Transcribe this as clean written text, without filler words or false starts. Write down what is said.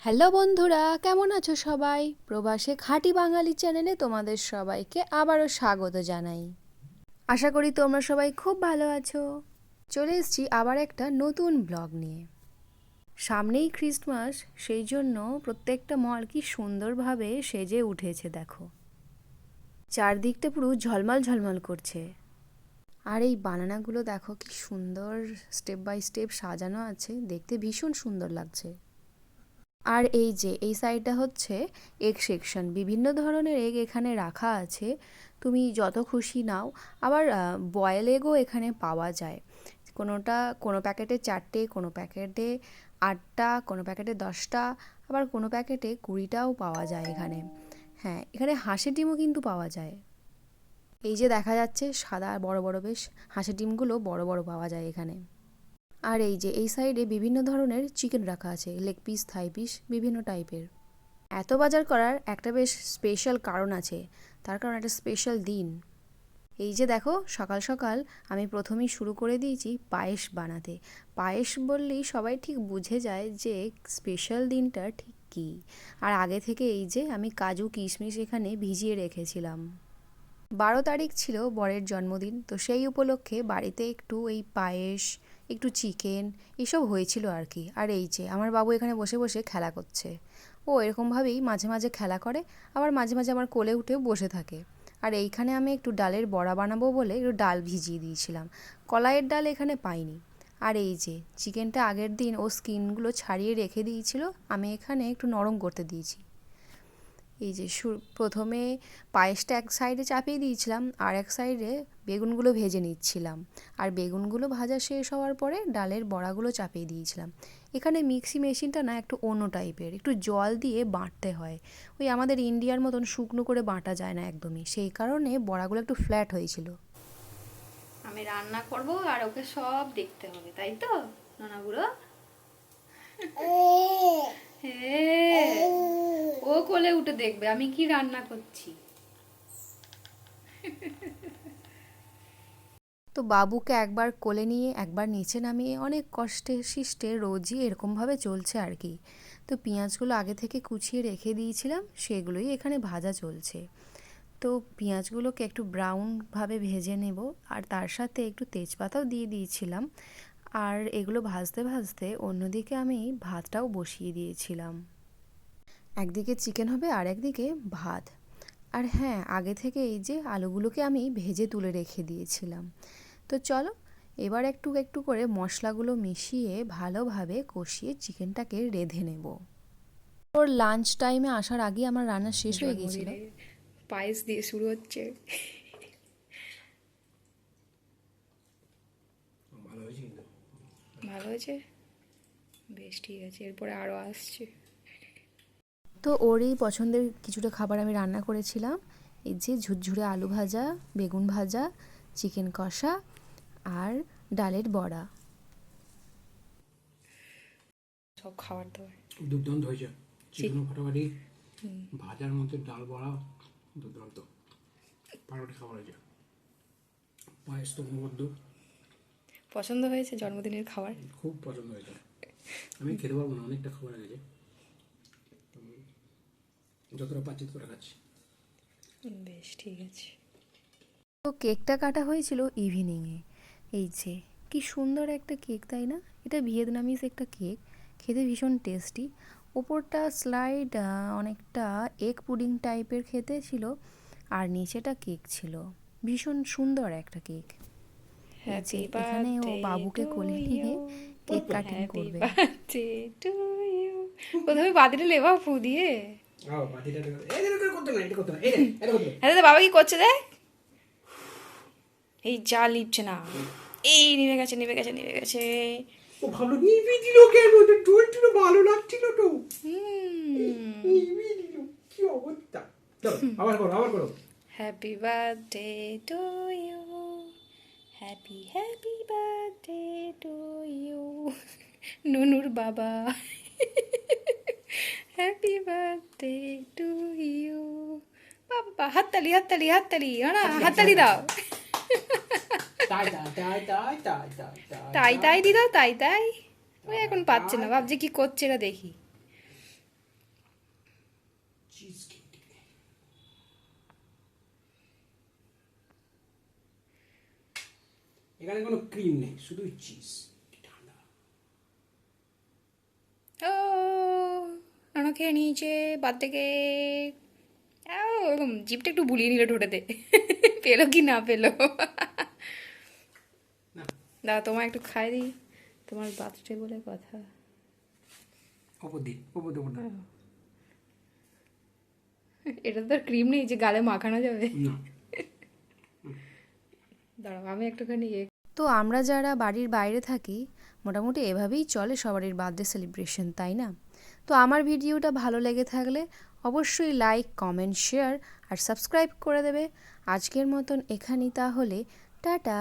Hello বন্ধুরা, কেমন আছো সবাই? প্রবাসে খাঁটি বাঙালি চ্যানেলে তোমাদের সবাইকে আবারও স্বাগত জানাই। আশা করি তোমরা সবাই খুব ভালো আছো। চলে এসেছি আবার একটা নতুন ব্লগ নিয়ে। সামনেই ক্রিসমাস, সেই জন্য প্রত্যেকটা মল কি সুন্দরভাবে সেজে উঠেছে দেখো। চারদিকটা পুরো ঝলমল ঝলমল করছে। আর এই বানানাগুলো দেখো কি সুন্দর স্টেপ বাই স্টেপ সাজানো আছে, দেখতে ভীষণ সুন্দর লাগছে। আর এই যে এই সাইডটা হচ্ছে এগ সেকশন, বিভিন্ন ধরনের এগ এখানে রাখা আছে, তুমি যত খুশি নাও। আবার বয়েল এগও এখানে পাওয়া যায়। কোনো প্যাকেটে 4টে, কোনো প্যাকেটে 8টা, কোনো প্যাকেটে 10টা, আবার কোনো প্যাকেটে 20টাও পাওয়া যায় এখানে। হ্যাঁ, এখানে হাঁসের ডিমও কিন্তু পাওয়া যায়। এই যে দেখা যাচ্ছে সাদা বড় বড় বেশ হাঁসের ডিমগুলো বড় বড় পাওয়া যায় এখানে। আর এই যে এই সাইডে বিভিন্ন ধরনের চিকেন রাখা আছে, লেগ পিস, থাই পিস, বিভিন্ন টাইপের। এত বাজার করার একটা বেশ স্পেশাল কারণ আছে, তার কারণ একটা স্পেশাল দিন। এই যে দেখো সকাল সকাল আমি প্রথমেই শুরু করে দিয়েছি পায়েস বানাতে। পায়েস বললেই সবাই ঠিক বুঝে যায় যে স্পেশাল দিনটা ঠিক কী। আর আগে থেকে এই যে আমি কাজু কিশমিশ এখানে ভিজিয়ে রেখেছিলাম। 12 তারিখ ছিল বরের জন্মদিন, তো সেই উপলক্ষে বাড়িতে একটু এই পায়েস, একটু চিকেন এসব হয়েছিল আর কি। আর এই যে আমার বাবু এখানে বসে বসে খেলা করছে। ও এরকমভাবেই মাঝে মাঝে খেলা করে, আবার মাঝে মাঝে আমার কোলে উঠেও বসে থাকে। আর এইখানে আমি একটু ডালের বড়া বানাবো বলে একটু ডাল ভিজিয়ে দিয়েছিলাম। কলাইয়ের ডাল এখানে পাইনি। আর এই যে চিকেনটা আগের দিন ও স্কিনগুলো ছাড়িয়ে রেখে দিয়েছিল, আমি এখানে একটু নরম করতে দিয়েছি। এই যে প্রথমে পায়েসটা এক সাইডে চাপিয়ে দিয়েছিলাম, আর এক সাইডে বেগুনগুলো ভেজে নিচ্ছিলাম। আর বেগুনগুলো ভাজা শেষ হওয়ার পরে ডালের বড়াগুলো চাপিয়ে দিয়েছিলাম। এখানে মিক্সি মেশিনটা না একটু অন্য টাইপের, একটু জল দিয়ে বাটতে হয়। ওই আমাদের ইন্ডিয়ার মতন শুকনো করে বাটা যায় না একদমই, সেই কারণে বড়াগুলো একটু ফ্ল্যাট হয়েছিল। আমি রান্না করব আর ওকে সব দেখতে হবে, তাই তো নানা বুড়ো? হ্যাঁ, ও কোলে উঠে দেখবে আমি কি রান্না করছি। তো বাবুকে একবার কোলে নিয়ে একবার নিচে নামিয়ে অনেক কষ্টে শিষ্টে রোজই এরকমভাবে চলছে আর কি। তো পেঁয়াজগুলো আগে থেকে কুচিয়ে রেখে দিয়েছিলাম, সেগুলোই এখানে ভাজা চলছে। তো পেঁয়াজগুলোকে একটু ব্রাউনভাবে ভেজে নেব, আর তার সাথে একটু তেজপাতাও দিয়ে দিয়েছিলাম। আর এগুলো ভাজতে ভাজতে অন্যদিকে আমি ভাতটাও বসিয়ে দিয়েছিলাম। একদিকে চিকেন হবে আর একদিকে ভাত। আর হ্যাঁ, আগে থেকে এই যে আলুগুলোকে আমি ভেজে তুলে রেখে দিয়েছিলাম। তো চলো এবার একটু একটু করে মশলাগুলো মিশিয়ে ভালোভাবে কষিয়ে চিকেনটাকে রেঁধে নেব। ওর লাঞ্চ টাইমে আসার আগে আমার রান্না শেষ হয়ে গিয়েছিল। পায়েস দিয়ে শুরু হচ্ছে। ভালো হয়েছে, বেশ ঠিক আছে, এরপরে আরো আসছে। তো ওরই পছন্দের কিছুটা খাবার আমি রান্না করেছিলাম। এই যে ঝুরঝুরে আলু ভাজা, বেগুন ভাজা, চিকেন কষা আর ডালের বড়া। সব খাবার দাবার দুর্দান্ত হয়েছে। চিকেনও ফাটাফাটি, ভাজার মধ্যে ডাল বড়া দুর্দান্ত, ফাটাফাটি খাবার হয়েছে। পায়েস তো মধ্য পছন্দ হয়েছে জন্মদিনের খাবার। খুব পছন্দ হয়েছে। আমি খেতে পারবো না, অনেকটা খাবার গেছে, যতটা পাচ্ছি ততটা খাচ্ছি। বেশ ঠিক আছে। তো কেকটা কাটা হয়েছিল ইভিনিংয়ে। এই যে কি সুন্দর একটা কেক, তাই না? এটা ভিয়েতনামিজ একটা কেক, খেতে ভীষণ টেস্টি। ওপরটা স্লাইড অনেকটা এগ পুডিং টাইপের খেতে ছিল, আর নিচেটা কেক ছিল। ভীষণ সুন্দর একটা কেক। এই যে এখানে ও বাবুকে কোলে নিয়ে কেক কাটিং করবে। প্রথমে বাতিটা লেবা ফু দিয়ে। হ্যাঁ বাবা কি করছে দেখ, এই যা লিপছে না, এই নেমে গেছে নেমে গেছে নেমে গেছে। ও ভালো নিবি দিল কেন? ঢোলটিলো ভালো লাগছিল তো, নিবি দিল, কি অবস্থা। চলো আবার করো, আবার করো। Happy birthday to you, happy happy birthday to you নুনুর বাবা, হ্যাপি বার্থডে টু ইউ। বাবা হাততালি হাততালি হাততালি, না হাততালি দাও। তাই তাই তাই তাই তাই তাই তাই তাই দিদা তাই তাই। ওই এখন পাচ্ছে না, ভাবছে কি করছে এরা দেখি। এখানে কোনো ক্রিম নেই, শুধু চিজ। ঠান্ডা। ও রানা খেয়ে নিয়েছে বার্থডে কেক। ওরকম জিপটা একটু বুলিয়ে নিল ঠোঁটেতে। পেলো কি না পেলো। না, দাদা তোমার একটু খাই দিই, তোমার বার্থডে বলে কথা। ওপর দিয়ে, ওপর দিয়ে, ওপর দিয়ে। এটা তো ক্রিম নেই যে গালে মাখানো যাবে। না, দাঁড়াও আমি একটুখানি তো আমরা যারা বাড়ির বাইরে থাকি মোটামুটি এভাবেই চলে সবারই বার্থডে সেলিব্রেশন, তাই না? তো আমার ভিডিওটা ভালো লেগে থাকলে অবশ্যই লাইক, কমেন্ট, শেয়ার আর সাবস্ক্রাইব করে দেবে। আজকের মতন এখানেই তাহলে, টাটা।